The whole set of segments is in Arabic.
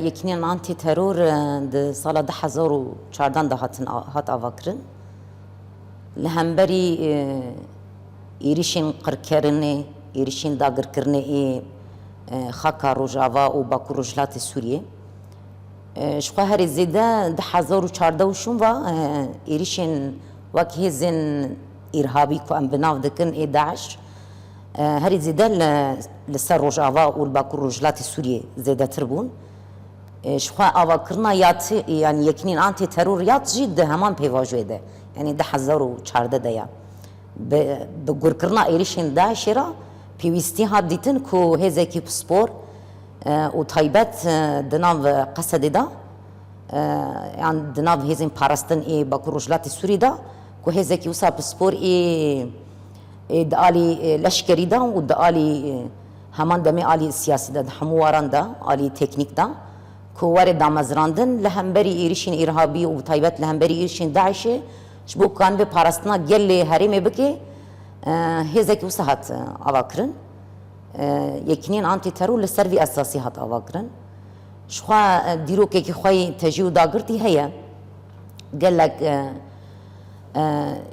یکنین آنتی ترور د سال 2014 ده هات آواکرن لهمبری ایریشین قرکرنه ایریشین داگرکرنه خاکا روجاوا و باکو روجلات سوریه شخوا هری زیده 2014 شون و ایریشین وکی هزین ارهابی کو ام بناو دکن داعش هری زیده لسر روجاوا و باکو روجلات سوریه زیده تربون شخوا آواکرنا یات یعنی یکنین آنتی ترور یات جید همان پیواجوه ده یعنی 2014 ده یا به گرکرنا ایریشین داعش را پیوستی ها دیتن که هزکی سپور و تایبت دناو قصد دا یعنی دناو هزین پارستن باکو روجلات سوری دا که هزکی وسا سپور دالی لشکری دا و دالی همان دمی آلی سیاسی دا همواران دا آلی تکنیک دا که وارد دامزراندن لهمبری ایریشین ارهابی و تایبت لهمبری ایریشین داعشه شبو کان به پارستنا گل هرمی بکی هزکی وسا هات آواکرن یکنین آنتی ترور لسروی اساسی هات آواکرن شخوا دیرو که خواه تجیو داگرتی هیا گلک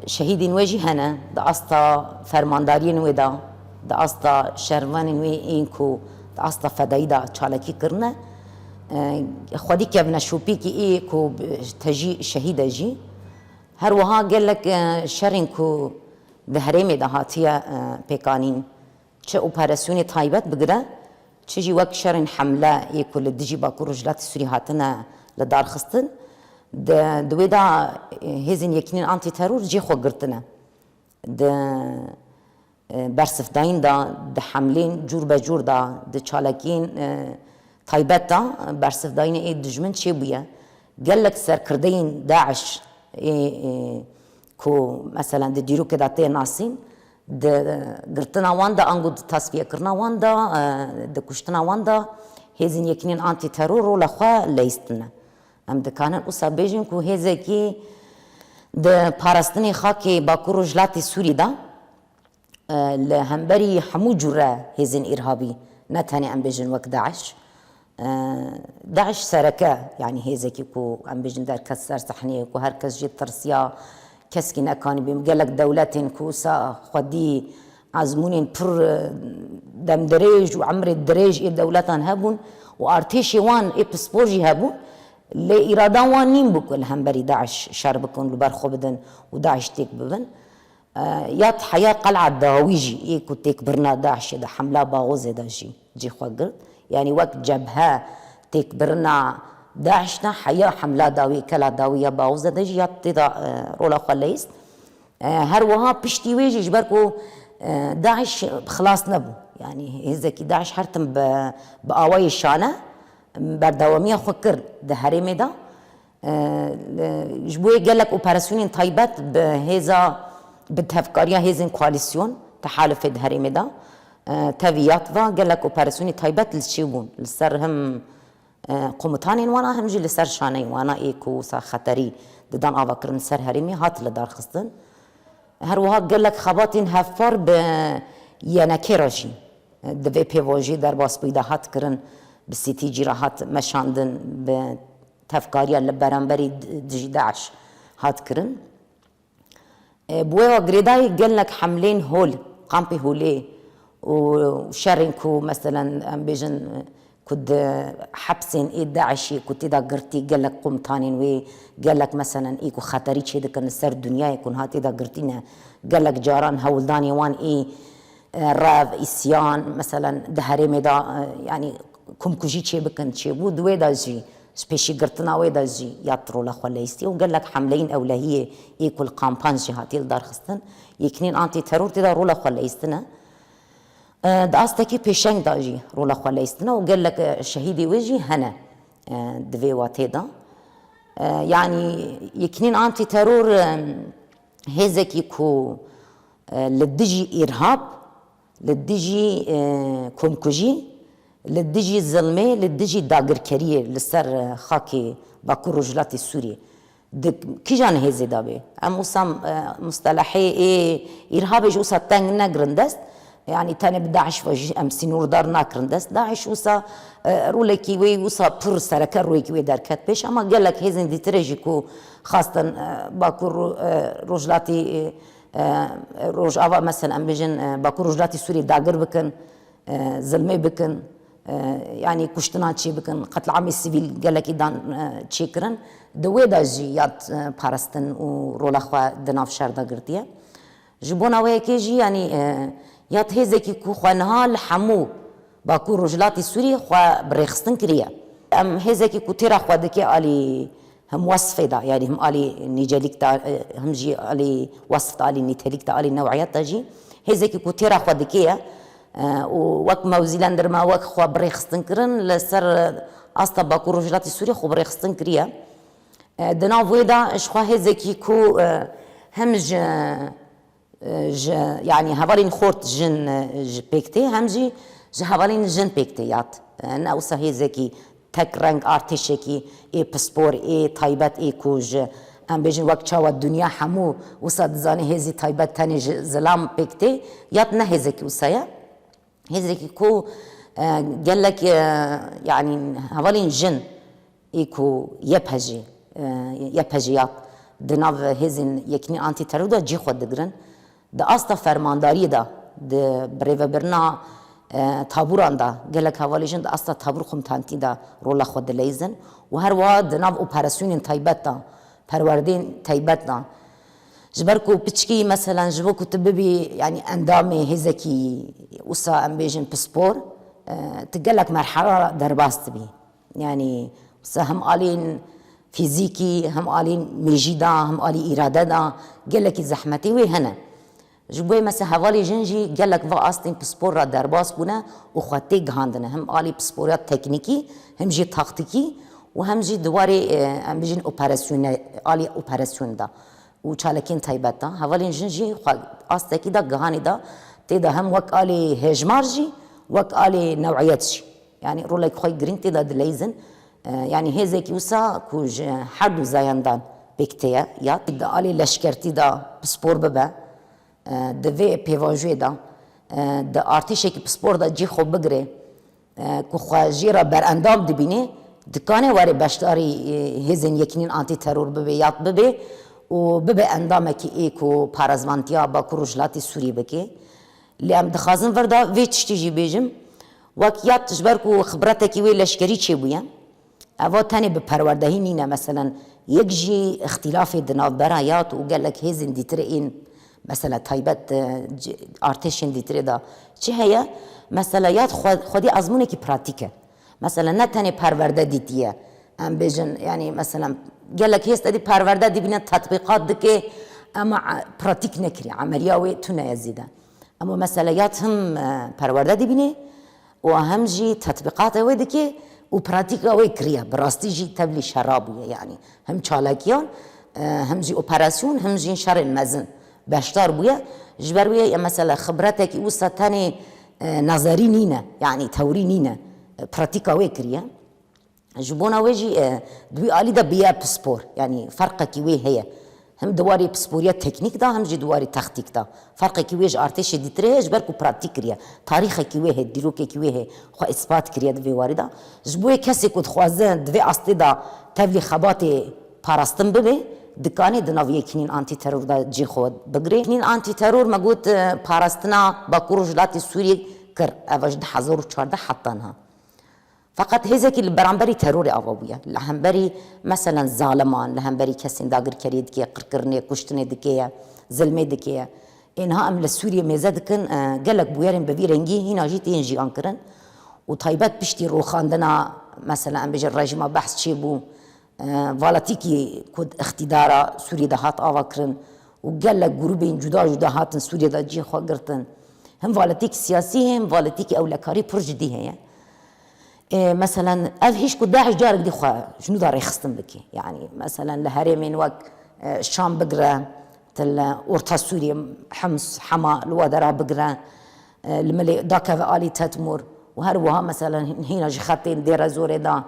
شهیدین ویجی هنه دا استا فرمانداری نوی دا استا شروان نوی این کو دا استا فدایی دا چالکی کرنه خودی که بنشوپی که ای کو تجی شهیده جی هر وها گلک شرین کو ده هرمی ده هاتیه پیکانین چه اپراسیون تایبت بگره چه جی وقت شرین حمله یکو لدیجی باکو رجلات سوری هاتنه لدار خستن دوی دا هزین یکنین آنتی ترور جی خو گرتنه ده برسف داین دا ده حملین جور به جور دا ده چالکین تایبت دا برسف داین ای دجمن چه بویه گلک سرکردین داعش کو مثلا ده دیرو که داته ناسین ده گرتنا وان دا انگو ده تصفیه کرنا وان دا ده کشتنا وان دا هزین یکنین آنتی ترور رو لخوا لیستنه ام دکانن اوسا بیجن که هزه که ده پارستنی خاکی باکو روجلات سوری دا لهمبری همو جوره هزین ارهابی نتاني ام بیجن وک داعش سرکه یعنی هزه که ام بیجن در کس سر صحنیه که هر کس جید ترسیا کسی نکانی بیم گلک دولتین کوسا خودی عزمونین پر دم دریج و عمر دریج ای دولتان هبون و ارتشی وان ای پسپورجی هبون لی ایرادان وان نیم بکن هم بری داعش شر بکن لبر خو بدن و داعش تیک ببن یاد حیا قلعه داویجی ای کو تیک برنا داعش ده حمله باغوز ده جی خو گرد یعنی وقت جبهه تیک برنا داعشنا حيا حملة داوي كلا داوية باوزة دجي يطيدا رولا خليست هر وها بشتي ويجي جبركو داعش خلاص نبو يعني هزكي داعش هرتم بآواي الشانة بردوامية خكر ده هرمي دا جبوي قالك اوبراسيونين طيبات بهذا بتفكاريا هزين كواليسيون تحالف ده هرمي دا تافيات دا قالك اوبراسيوني طيبات للشيبون للسرهم قومتانین وانا همجی لسر شانه وانا ایکو سا خطری ددان آواکرن سر هریمی هات لدار خستن هر وها گلک خباتین هفار به ینکی راجی دوی پیواجی در باس بیده هات کرن به سیتی جیرا هات مشاندن به تفکاریا لبرانبری دجی داعش هات کرن بوی و گریدای گلک حملین هول قامپی هولی و شرین کو مثلا ام بیجن كد حبسين داعشي كنت إذا قرتي قال لك قمتانين وي قال لك مثلا إيكو خطري شيء ده كان السر الدنيا يكون هات إذا قرتينا قال لك جاران هولداني وان راف إسيان مثلا دهري دا يعني كم كجي شيء بكن شيء بود ويدا جي سبيشي قرتنا ويدا جي يطرو لخوليستي وقال لك حملين أولهية إيكو القامبان جهاتي الدار خستن يكنين أنتي ترور تدا رولا خوليستنا داستکی پیشنگ داجی رولا خوالیستنا و قال لك شهیدی ویجی هنه دوی واتی دا يعني يكنين أنتي ترور هزكي كو لدجي إرهاب لدجي كومكوجي لدجي ظلمي لدجي داغر كريه لسر خاكي باكو رجلات سوريا كي جان هزي دابي ام وسام مصطلحي إرهابي جو ساتنگ نگرندست يعني تاني بداعش وجه ام سنور دار ناكرن دست داعش وسا رولكي وي وسا بر سركر رويكي وي دركت بيش اما قال لك هيزن دي تريجيكو خاصة باكور روجلاتي روج آوا مثلا ام بيجن باكور روجلاتي سوري داگر بكن ظلمي بكن يعني كشتنا تشي بكن قتل عامي السيفيل قال لك دان تشيكرن دوي دا جي يات بارستن و رولا خوا دناف شهر دا قرتيه جبونا ويكي جي يعني يات هيزكي كو خوانها الحمو باكو رجلاتي سوري خوا بريخستن كريا ام هيزكي كو تيرا خوا دكي الي هم وصفه دا يعني هم الي نيجاليك تا هم جي الي وصف تا الي نيتاليك تا الي نوعيات تاجي هيزكي كو تيرا خوا دكي وك موزيلاندر ما وك خوا بريخستن كرن لسر استا باكو رجلاتي سوري خو بريخستن كريا دنا فويدا اشخوا هيزكي كو هم يعني هفالين خورت جن بيكتي همجي هفالين جن بيكتيات انا وسا هيزكي تك رنگ ارتشكي اي بسبور اي تايبت اي كوج ام بيجن وقت شاو الدنيا حمو وسا دزاني هيزي تايبت تاني زلام بيكتي يات نه هيزكي وسايا هيزكي كو قال لك يعني هفالين جن ايكو يبهجيات دناف هيزن يكني انتي ترودا جي خود دگرن دا استا فرمانداری دا د بریو برنا تابوران دا گلک حوالیشن دا استا تابور خمتانتی دا رولا خود لیزن و هر واد دناف اپراسیون تایبت دا پروردین تایبت دا جبركو بتشكي مثلا جبوكو تببي يعني اندامي هزكي وسا امبيجن بسبور تقلك مرحله درباس تبي يعني وسا هم قالين فيزيكي هم قالين ميجيدا هم قالي اراده دا قالك زحمتي وي هنا جبوي مثلا هوالي جنجي قالك فا استين بسبور را درباس بونا وخواتي غاندنا هم قالي بسبورات تكنيكي هم جي تاكتيكي وهم جي دواري امبيجن اوبراسيون قالي اوبراسيون دا وچالكين تايبتا هوالين جنجي استكي دا غاني دا تيدا هم وك قالي هجمارجي وك قالي نوعيتشي يعني رولك خوي جرين تيدا دليزن يعني هزكي وسا كوج حدو زايندان بكتيا يا تدا قالي لشكرتي دا بسبور ببا دفي بيفاجوي دا دا ارتشيكي بسبور دا جي خو بگري كو خواجيرا بر اندام دبيني دكاني واري باشتاري هزن يكنين انتي ترور ببي يات ببي و ببي اندامكي ايكو بارازمانتيا باكو رجلاتي سوري بكي اللي ام دخازن فردا في تشتيجي بيجم وكيات تجبركو خبرتكي وي لشكري تشي بويا اوا تاني بپروردهی نینه مثلا یک جی اختلاف دناف برایات و قال لك هزن دیترین مثلا تایبت ارتشن دیتره دا چه هيا مثلا یاد خودی ازمونه کی پراتیکه مثلا نه تاني پرورده دیتیه ام بيجن يعني مثلا قال لك هست دي پرورده دي بنا تطبيقات دكي اما براتيك نكري عملياوي تنا يزيدا اما مثلا یاد هم پرورده دي بني وهم جي تطبيقات ودكي وبراتيكا ويكريا براستي جي تبلي شرابية يعني هم چالاكيان هم جي اوبراسيون هم جي شر المزن باشتار بويا جبر بويا مثلا خبرتك وسا تاني نظري نينا يعني توري نينا براتيكا ويكريا جبونا ويجي دوي آلي دا بيا بسبور يعني فرقك وي هي هم دواري بسبوريات تكنيك دا هم جي دواري تختيك دا فرقك ويج ارتش ديتري جبركو براتيك كريا تاريخك وي ديروكك وي خو اثبات كريا دبي واردا جبوي كسي كود خوازن دبي اصلي دا تبلي خباتي باراستن ببي دكاني دناوي كنين انتي ترور دا جي خود بغري كنين انتي ترور مغوت باراستنا باكوروجلاتي سوري كر اوجد حزور 14 حطنها فقط هزكي البرامبري تروري أبويا لهمبري مثلا ظالمان لهمبري كسين داغر كريد كي قرقرني كشتني دكيا زلمي دكيا إنها أم لسوريا ميزاد كن قالك بويرن بفيرنجي هنا جيت ينجي أنكرن وطيبات بشتي روخاندنا مثلا أم بيجي الرجيم بحث شيبو فالاتيكي كود اختدارا سوريا دهات آواكرن وقالك جروبين جدا جدا هاتن سوريا دا جي خاقرتن هم فالاتيك سياسي هم فالاتيك أولكاري برجدي هي مثلا هيش كو داعش جارك دي خوا شنو دار يخصم بك يعني مثلا لهرمين وك الشام بقرا تل اورتا سوريا حمص حما الودرا بقرا الملي داك الي تتمر وهروها مثلا هنا جي خطين دير زوري دا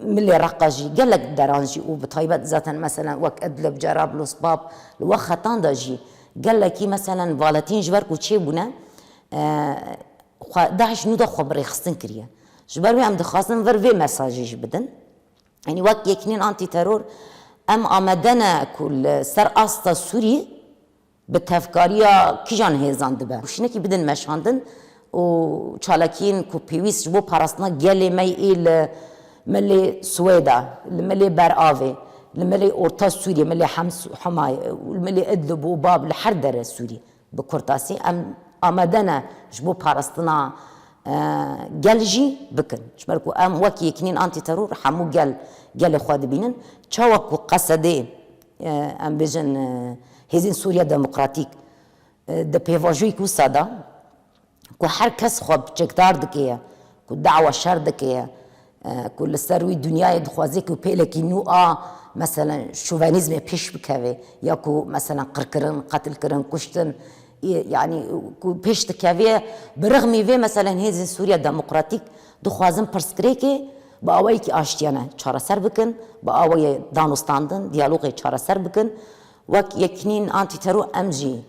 ملي رقاجي قال لك درانجي وبطيبات ذاتا مثلا وك ادلب جراب لو صباب الوخطان داجي قال لك مثلا فالاتين جبركو تشي بنا داعش نودا خبري خصن كريه جبر ام دخواستن ور وی مساجیش بدن یعنی وقت یکنین آنتی ترور ام آمدن کل سر آستا سوری به تفکاریا کیجان هیزان دبه وشینه کی بدن مشاندن و چالکین کو پیویس بو پاراستنا گلی می ایل ملی سویدا ملی برآوی ملی اورتا سوریه ملی حمای ملی ادلب و باب لحر در سوریه بکرتاسی ام آمدن جبو پاراستنا گلجی بکن شمرکو ام وکی کنین آنتی ترور همو گل خود بینن چاوکو قصده ام بجن هزین سوریا دموکراتیک ده پیواجوی کو سادا کو هر کس خواب چکدار دکیه کو دعوه شر دکیه کو لسروی دنیای دخوازی کو پیلکی نوعا مثلا شوفانیزم پیش بکوه یا کو مثلا قرکرن قتل کرن کشتن يعني پیش تکیه برغمی و مثلا هزین سوریا دموکراتیک دخوازن پرسکریکه با آوایی که آشتیانه چاره سر بکن با آوایی دانستاندن دیالوگی چاره سر بکن وک یکنین آنتی ترو امجی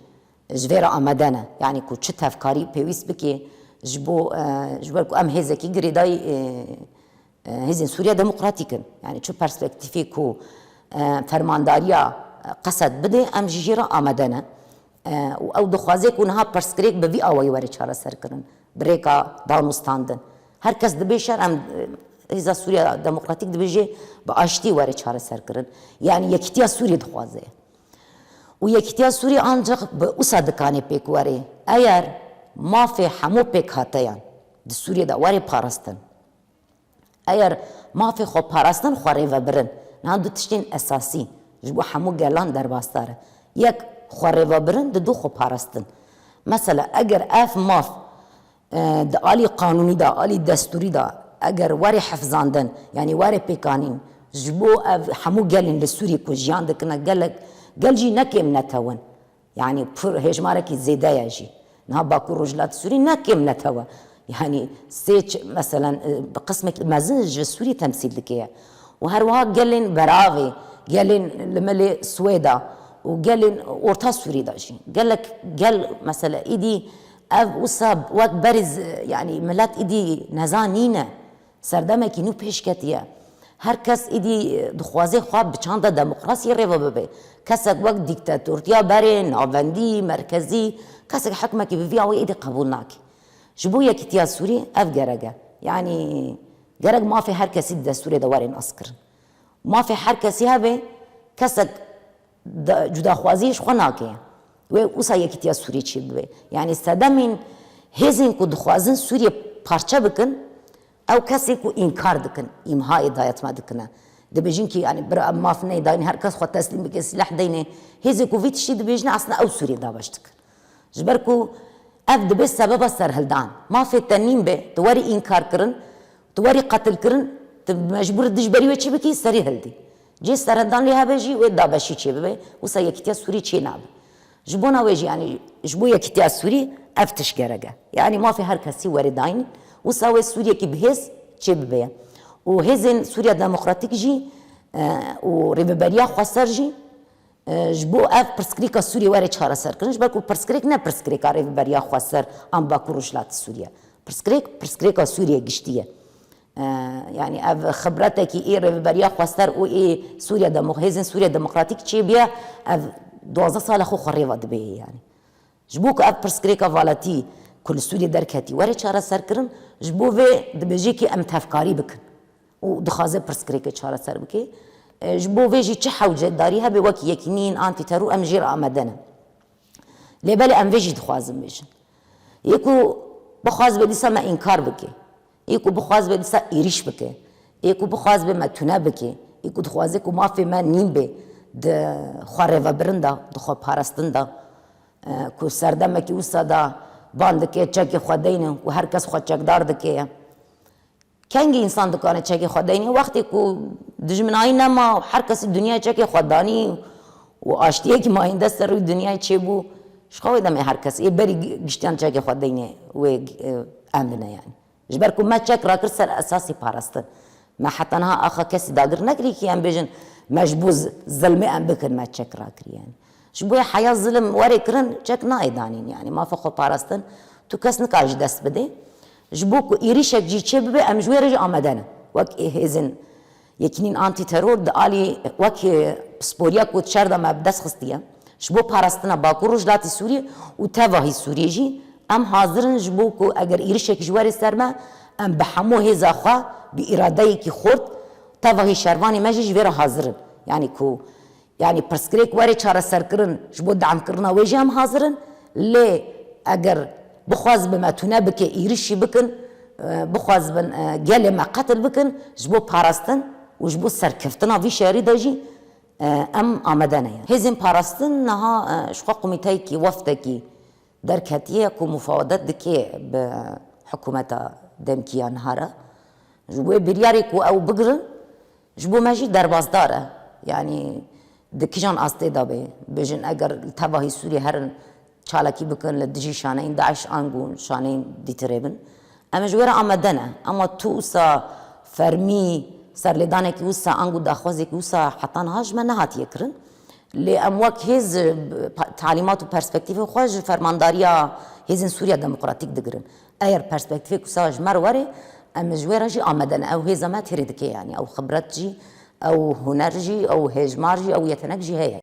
جویر آمدنه یعنی کو چه تفکاری پیویس بکی جبر کو ام هزکی گریدای هزین سوریا دموکراتیکن یعنی چه پرسپکتیفی کو فرمانداریا قصد بده ام جیرا آمدنه او دخوازی که اونها پرسکریک به وی آوایی وری چاره سر کرن بریکا دانستاندن هر کس دبیشر ام هزا سوریا دموکراتیک دبیجه با آشتی وری چاره سر کرن یعنی یکتیا سوری دخوازه و یکتیا سوری آنجا به اوسا دکانی پیک وری اگر مافی همو پیک هاتیان د سوری دا وری پارستن اگر مافی خو پارستن خواره و برن نه دو تشتین اساسی جبو همو گلان در باستاره یک خواره و برن دو خو پارستن مثلا اگر اف ماف دا آلی قانونی دا آلی دستوری دا اگر واری حفظاندن یعنی واری پیکانین جبو همو گلین لسوری کو جیان دکنه گل جی نکیم نتوان یعنی پر هجماره کی زیده یجی نه باکو رجلات سوری نکیم نتوا یعنی سیچ مثلا بقسمك مزج سوری تمثيل دکیه و هر وها گلین براوی گلین لملی سویدا وقال ورتا سوري داشي قال لك قال مثلا ايدي وصاب وقت برز يعني ملات ايدي نزانينا سردمك نو بيشكتيا هر کس ایدی دخوازی خواب بچند دموکراسی ریو ببه کسک وقت دیکتاتوریا بره ناوندی مرکزی کسک حکمه که بوی آوی ایدی قبول ناکی جبو یکی تیا سوری اف گرگه یعنی گرگ ما في هر کسی دستوری دوارین اسکر ما في هر کسی هبه کسک جدا خوازیش خو ناکه و اوسا یکی تیا سوری چی ببه یعنی صدمین هزین که دخوازن سوری پارچه بکن او کسی کو انکار دکن امها هدایت ما دکنه دبیجین کی یعنی بر ماف نه داین هر کس خود تسلیم بک سلاح دینه هزی کو ویت شی دبیجن اصلا او سوری دابشت جبر کو اف دبی سبب سرهلدان ما في تنیم به تواری انکار کرن تواری قتل کرن مجبور دجبری و چی بکی سری هلدی جی سرهلدان لی هبجی و دابشی چی ببه وسا یکتیا سوری چی ناب جبونا وجی یعنی جبو یکتیا سوری افتش گرگه یعنی ما في هر کسی واری داین وساوي سوريا كي بهز تشبه وهزن سوريا ديمقراطيك جي وريبريا خسر جي جبو اف برسكريكا سوريا واري تشارا سر كنج بالكو برسكريك نا برسكريكا ريبريا خسر ام باكو رجلات سوريا برسكريكا سوريا قشتيه يعني اف خبرتك اي ريبريا خسر او اي سوريا هزن سوريا ديمقراطيك تشبيه اف 12 سال خو خريفه دبي يعني جبوك اف برسكريكا فالاتي كل سوريا دركتي وري چاره سر کرن جبو و دبجي کی ام تفکاری بکن و دخازه پرسکریک چاره سر بکی جبو و جي چه حوجه داری هبه وک یکنین آنتی ترو ام جیر آمدنه لبل ام وجي دخوازم بيشن يكو بخواز بديسا ما انكار بكي يكو بخواز بديسا ايريش بكي يكو بخواز بما تونه بكي يكو دخوازه كو ما في ما نيم به د خواره و برندا دخوا پارستندا كو سردمکی وسادا باند که چکی خودینه و هر کس خود چکدار دکیه کنگی انسان دکانه چکی خودینه وقتی که دجمنایی نما و هر کس دنیا چکی خودانی و آشتیه که ما این دست روی دنیا چه بو شخوی دمه هر کس ای بری گشتیان چکی خودینه و امنه یعنی جبر که ما چک را کر سر اساسی پارستن ما حتی نها آخا کسی داگر نکری که هم بیجن مجبوز ظلمه ام بکن ما چک را کری یعنی شبوی حياة ظلم وري كرن چك نايدانين يعني ما فخو پارستن تو کس نکاش دست بده جبو کو ایریشک جی چه ببه ام جویر جی آمدنه وک هزن یکنین آنتی ترور دالی وک سپوریا کو شرد ما بدست خستیه جبو پاراستنا باکو رجلاتی سوریه و تواهی سوریه جی ام حاضرن جبو کو اگر ایریشک جواری سرما ام بحمو هزا خوا بی اراده کی خورد تواهی شروانی مجی جویر حاضرن یعنی کو يعني برسكريك واري چاره سركرن جبو دعم كرنا ويجي هم حاضرن لي اگر بخواز بما تونه بك ايرشي بكن بخواز بن جالي ما قتل بكن جبو باراستن وجبو سركفتنا في شاري داجي ام آمدانه يعني هزين باراستن نها شقا قوميتاي كي وفدكي دركاتيه كو مفاوضات دكي بحكومة دمكيا نهارا جبو برياري كو او بقرن جبو ماجي دربازداره يعني دكيجان أستي دابه بيجن أجر تباهي سوري هرن شالكي بكن لدجي شانين داعش أنجون شانين ديتريبن أما جويرا آمدنه أما توسا فرمي سر لدانك وسا أنجو داخوزك وسا حتان هاج ما نهات يكرن لأمواك هز تعليمات وبرسبكتيف خواج فرمانداريا هزن سوريا ديمقراطيك دقرن أير برسبكتيف كساج مروري أما جويرا جي آمدنه أو هزا ما تريدك يعني أو خبرت جي أو هنرجي أو هجمارجي أو يتنكجي هي